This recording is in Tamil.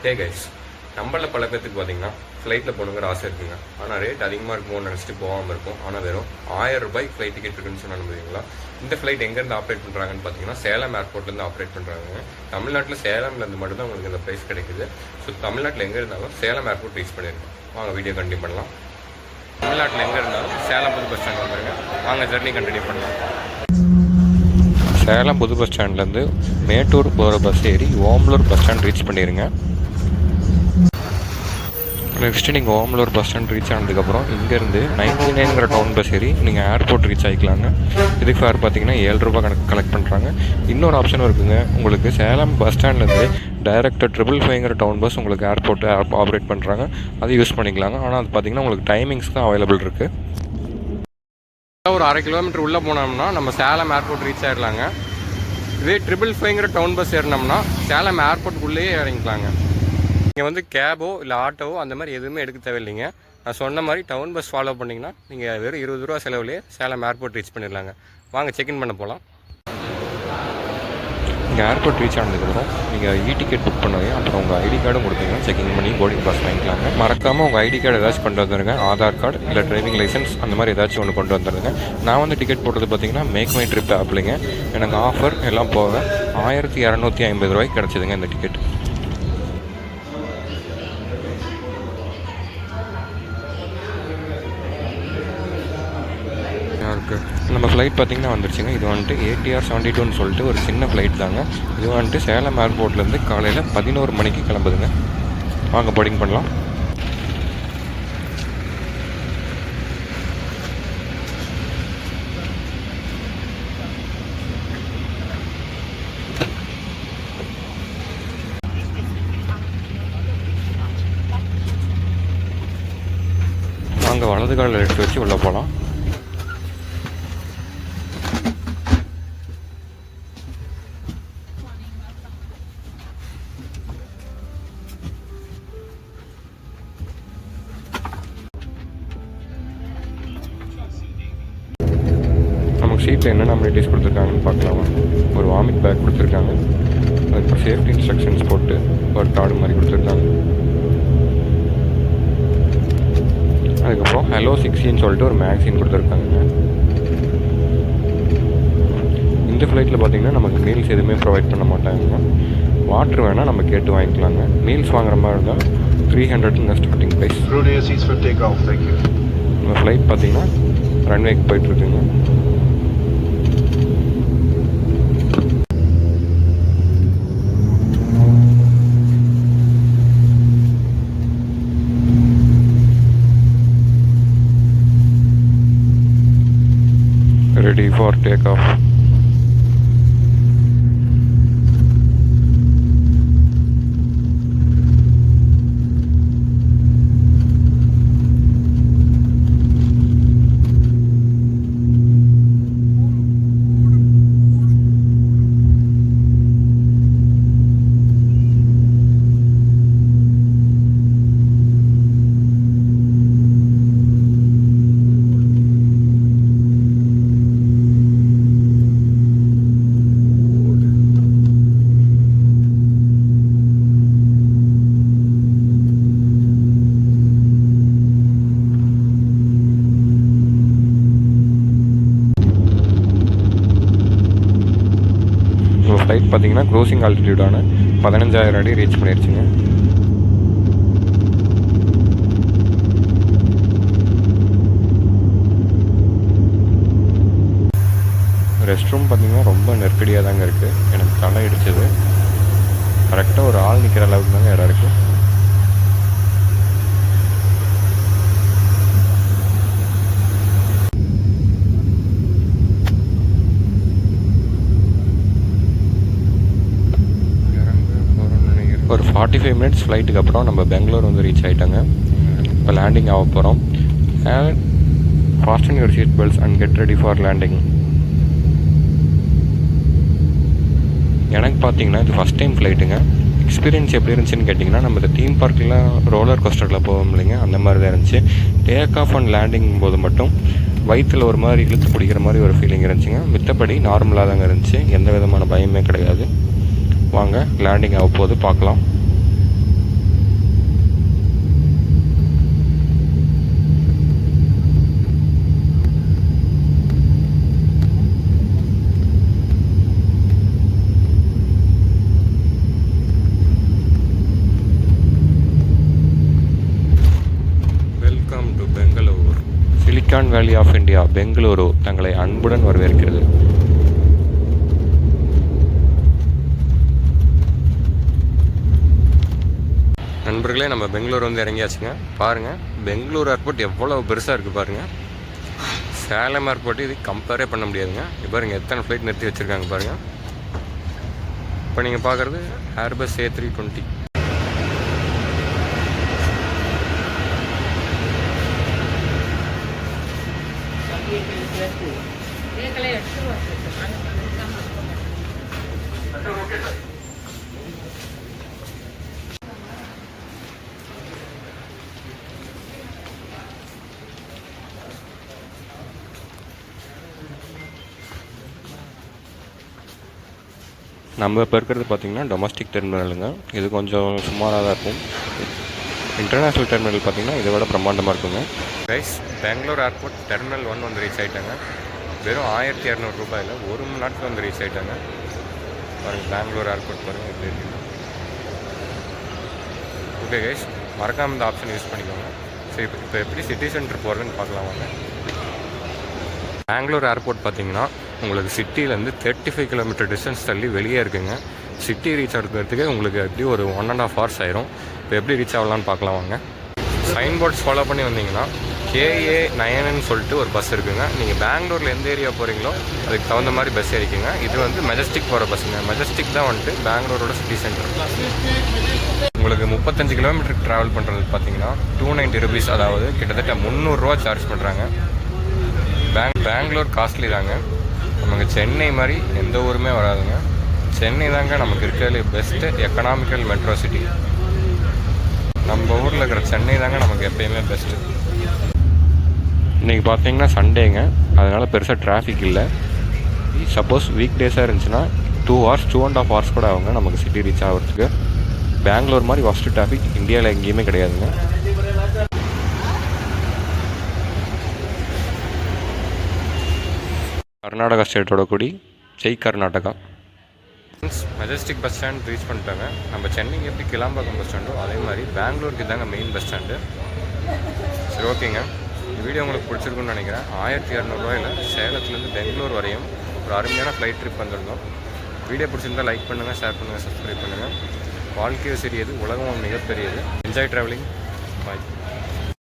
ஹே கைஸ், நம்மள பல பேருக்கு பார்த்தீங்கன்னா ஃப்ளைட்டில் போகணுங்கிற ஆசை இருக்குங்க. ஆனால் ரேட் அதிகமாக இருக்குமோன்னு நினச்சிட்டு போகாமல் இருக்கும். ஆனால் வெறும் 1000 ரூபாய் ஃப்ளைட் டிக்கெட் இருக்குன்னு சொன்னால் நம்புவீங்களா? இந்த ஃப்ளைட் எங்கேருந்து ஆப்ரேட் பண்ணுறாங்கன்னு பார்த்தீங்கன்னா சேலம் ஏர்போர்ட்லேருந்து ஆப்ரேட் பண்ணுறாங்க. தமிழ்நாட்டில் சேலம்லேருந்து மட்டும்தான் உங்களுக்கு இந்த ப்ரைஸ் கிடைக்குது. ஸோ தமிழ்நாட்டில் எங்கே இருந்தாலும் சேலம் ஏர்போர்ட் ரீச் பண்ணியிருக்கோம். வாங்க வீடியோ கண்டினியூ பண்ணலாம். தமிழ்நாட்டில் எங்கே இருந்தாலும் சேலம் புது பஸ் ஸ்டாண்ட் வந்துருங்க. வாங்க ஜர்னி கண்டினியூ பண்ணலாம். சேலம் புது பஸ் ஸ்டாண்ட்லேருந்து மேட்டூர் போகிற பஸ் ஏறி ஓமலூர் பஸ் ஸ்டாண்ட் ரீச் பண்ணிடுங்க. நெக்ஸ்ட்டு நீங்கள் ஓமலூர் பஸ் ஸ்டாண்ட் ரீச் ஆனதுக்கப்புறம் இங்கேருந்து 99ங்கிற டவுன் பஸ் ஏறி நீங்கள் ஏர்போர்ட் ரீச் ஆகிக்கலாங்க. இதுக்கு ஃபேர் பார்த்தீங்கன்னா 7 ரூபா கலெக்ட் பண்ணுறாங்க. இன்னொரு ஆப்ஷனும் இருக்குங்க. உங்களுக்கு சேலம் பஸ் ஸ்டாண்ட்லேருந்து டைரெக்டாக 555ங்கிற டவுன் பஸ் உங்களுக்கு ஏர்போர்ட்டு ஆப்ரேட் பண்ணுறாங்க. அதை யூஸ் பண்ணிக்கலாங்க. ஆனால் அது பார்த்தீங்கன்னா உங்களுக்கு டைமிங்ஸ் தான் அவைலபிள் இருக்குது. ஒரு 1/2 கிலோமீட்டர் உள்ளே போனோம்னா நம்ம சேலம் ஏர்போர்ட் ரீச் ஆகிடலாங்க. இதே 555ங்கிற டவுன் பஸ் ஏறினோம்னா சேலம் ஏர்போர்ட்டுக்குள்ளேயே இறங்கிக்கலாங்க. நீங்கள் கேபோ இல்லை ஆட்டோவோ அந்த மாதிரி எதுவுமே எடுக்க தேவையில்லைங்க. நான் சொன்ன மாதிரி டவுன் பஸ் ஃபாலோ பண்ணிங்கன்னா நீங்கள் வெறும் 20 ரூபா செலவுலேயே சேலம் ஏர்போர்ட் ரீச் பண்ணிடலாங்க. வாங்க செக்இன் பண்ண போகலாம். நீங்கள் ஏர்போர்ட் ரீச் ஆனதுக்கப்புறம் நீங்கள் டிக்கெட் புக் பண்ணுவீங்க. அப்புறம் உங்கள் ஐடி கார்டும் கொடுத்தீங்கன்னா செக்கிங் பண்ணி போர்டிங் பாஸ் வாங்கிக்கலாங்க. மறக்காமல் உங்கள் ஐடி கார்டு ஏதாச்சும் கொண்டு வந்துருங்க. ஆதார் கார்டு இல்லை டிரைவிங் லைசன்ஸ் அந்த மாதிரி ஏதாச்சும் ஒன்று கொண்டு வந்துடுங்க. நான் டிக்கெட் போட்டது பார்த்தீங்கன்னா மேக் மை ட்ரிப் ஆப்லிங்க. எனக்கு ஆஃபர் எல்லாம் போக 1250 ரூபாய்க்கு கிடச்சிதுங்க இந்த டிக்கெட். நம்ம ஃப்ளைட் பார்த்திங்கன்னா வந்துருச்சுங்க. இது ATR 72ன்னு சொல்லிட்டு ஒரு சின்ன ஃப்ளைட் தாங்க. இது சேலம் ஏர்போர்ட்லேருந்து காலையில் 11 மணிக்கு கிளம்புதுங்க. வாங்க போர்டிங் பண்ணலாம். வாங்க வலது காலில் எடுத்து வச்சு உள்ளே போகலாம். சீட்டில் என்னென்ன அம்யூனிட்டிஸ் கொடுத்துருக்காங்கன்னு பார்க்கலாமா. ஒரு வாமிட் பேக் கொடுத்துருக்காங்க. அதுக்கப்புறம் சேஃப்டி இன்ஸ்ட்ரக்ஷன்ஸ் போட்டு ஒரு கார்டு மாதிரி கொடுத்துருக்காங்க. அதுக்கப்புறம் ஹலோ 60ன்னு சொல்லிட்டு ஒரு மேக்சின் கொடுத்துருக்காங்க. இந்த ஃப்ளைட்டில் பார்த்திங்கன்னா நமக்கு மீல்ஸ் எதுவுமே ப்ரொவைட் பண்ண மாட்டாங்க. வாட்டர் வேணால் நம்ம கேட்டு வாங்கிக்கலாங்க. மீல்ஸ் வாங்குற மாதிரி இருந்தால் 300ங்க ஸ்டார்டிங் ப்ரைஸ். இந்த ஃப்ளைட் பார்த்திங்கன்னா ரன்வேக்கு போயிட்டுருக்குங்க. Ready for takeoff. ஃப்ளைட் பார்த்தீங்கன்னா க்ரோசிங் ஆல்டிடியூடான 15,000 அடி ரீச் பண்ணிடுச்சுங்க. ரெஸ்ட் ரூம் பார்த்தீங்கன்னா ரொம்ப நெருக்கடியாக தாங்க இருக்குது. எனக்கு தலை அடிச்சது. கரெக்டாக ஒரு ஆள் நிற்கிற அளவுக்கு தாங்க இடம் இருக்குது. ஒரு 45 மினிட்ஸ் ஃப்ளைட்டுக்கு அப்புறம் நம்ம பெங்களூர் ரீச் ஆகிட்டாங்க. இப்போ லேண்டிங் ஆக போகிறோம். Fasten your seat belts and get ready for landing. எனக்கு பார்த்தீங்கன்னா இது ஃபஸ்ட் டைம் ஃப்ளைட்டுங்க. எக்ஸ்பீரியன்ஸ் எப்படி இருந்துச்சுன்னு கேட்டிங்கன்னா, நம்ம இந்த தீம் பார்க்கில் ரோலர் கோஸ்டரில் போவோம் இல்லைங்க, அந்த மாதிரி தான் இருந்துச்சு. டேக் ஆஃப் அண்ட் லேண்டிங் போது மட்டும் வயிற்றில் ஒரு மாதிரி இழுத்து பிடிக்கிற மாதிரி ஒரு ஃபீலிங் இருந்துச்சுங்க. மித்தபடி நார்மலாக தாங்க இருந்துச்சு. எந்த விதமான பயமே கிடையாது. வாங்க லேண்டிங் ஆக போது பார்க்கலாம். சிலிக்கான் வேலி ஆஃப் இந்தியா பெங்களூரு தங்களை அன்புடன் வரவேற்கிறது. நண்பர்களே, நம்ம பெங்களூர் வந்து இறங்கியாச்சுங்க. பாருங்கள், பெங்களூர் ஏர்போர்ட் எவ்வளோ பெருசாக இருக்குது பாருங்கள். சேலம் ஏர்போர்ட்டு இது கம்பேரே பண்ண முடியாதுங்க. இப்போ பாருங்கள் எத்தனை ஃப்ளைட் நிறுத்தி வச்சுருக்காங்க பாருங்கள். இப்போ நீங்கள் பார்க்குறது ஏர்பஸ் A320. நம்ம இப்போ இருக்கிறது பார்த்திங்கன்னா டொமஸ்டிக் டெர்மினலுங்க. இது கொஞ்சம் சுமாராக தான் இருக்கும். இன்டர்நேஷ்னல் டெர்மினல் பார்த்திங்கன்னா இதை விட பிரம்மாண்டமாக இருக்குங்க. கைஸ், பெங்களூர் ஏர்போர்ட் டெர்மினல் 1 வந்து ரீச் ஆகிட்டாங்க. வெறும் 1200 ரூபாயில் 1 மணி நேரத்தில் வந்து ரீச் ஆகிட்டாங்க. பாருங்கள் பெங்களூர் ஏர்போர்ட் பாருங்கள் எப்படி இருக்குது. ஓகே கைஸ், மறக்காமல் இந்த ஆப்ஷன் யூஸ் பண்ணிக்கோங்க. சரி, இப்போ எப்படி சிட்டி சென்டர் போகிறதுன்னு பார்க்கலாம் வாங்க. பெங்களூர் ஏர்போர்ட் பார்த்திங்கன்னா உங்களுக்கு சிட்டிலேருந்து 35 கிலோமீட்டர் டிஸ்டன்ஸ் தள்ளி வெளியே இருக்குங்க. சிட்டி ரீச் ஆகிறதுக்கு உங்களுக்கு எப்படி ஒரு 1.5 hours ஆயிரும். இப்போ எப்படி ரீச் ஆகலான்னு பார்க்கலாம் வாங்க. சைன் போர்ட்ஸ் ஃபாலோ பண்ணி வந்தீங்கன்னா KA9ன்னு சொல்லிட்டு ஒரு பஸ் இருக்குங்க. நீங்கள் பெங்களூரில் எந்த ஏரியா போகிறீங்களோ அதுக்கு தகுந்த மாதிரி பஸ் ஏறிக்குங்க. இது வந்து மெஜஸ்டிக் போகிற பஸ்ஸுங்க. மெஜஸ்டிக் தான் வந்துட்டு பெங்களூரோட சிட்டி சென்டர். உங்களுக்கு 35 கிலோமீட்டருக்கு ட்ராவல் பண்ணுறதுக்கு பார்த்தீங்கன்னா 290 rupees, அதாவது கிட்டத்தட்ட 300 ரூபா சார்ஜ் பண்ணுறாங்க. பெங்களூர் காஸ்ட்லி தாங்க. நமக்கு சென்னை மாதிரி எந்த ஊருமே வராதுங்க. சென்னை தாங்க நமக்கு இருக்கிறதுலே பெஸ்ட்டு எக்கனாமிக்கல் மெட்ரோ சிட்டி. நம்ம ஊரில் இருக்கிற சென்னை தாங்க நமக்கு எப்பயுமே பெஸ்ட்டு. இன்றைக்கி பார்த்தீங்கன்னா சண்டேங்க, அதனால் பெருசாக டிராஃபிக் இல்லை. சப்போஸ் வீக் டேஸாக இருந்துச்சுன்னா 2 hours 2.5 hours கூட ஆகுங்க நமக்கு சிட்டி ரீச் ஆகிறதுக்கு. பெங்களூர் மாதிரி ஃபஸ்ட்டு டிராஃபிக் இந்தியாவில் எங்கேயுமே கிடையாதுங்க. கர்நாடகா ஸ்டேட்டோட கொடி Jai Karnataka. Majestic bus stand reach பண்ணிட்டாங்க. நம்ம சென்னைக்கு எப்படி கிளாம்பாக்கம் பஸ் ஸ்டாண்டோ அதே மாதிரி பெங்களூருக்கு தாங்க மெயின் பஸ் ஸ்டாண்டு. சரி, ஓகேங்க, இந்த வீடியோ உங்களுக்கு பிடிச்சிருக்குன்னு நினைக்கிறேன். 1200 ரூபாயில் சேலத்துலேருந்து பெங்களூர் வரையும் ஒரு அருமையான ஃப்ளைட் ட்ரிப் வந்திருந்தோம். வீடியோ பிடிச்சிருந்தால் லைக் பண்ணுங்கள், ஷேர் பண்ணுங்கள், சப்ஸ்கிரைப் பண்ணுங்கள். வாழ்க்கையை சிறியது, உலகம் மிகப்பெரியது. Enjoy travelling. பாய்.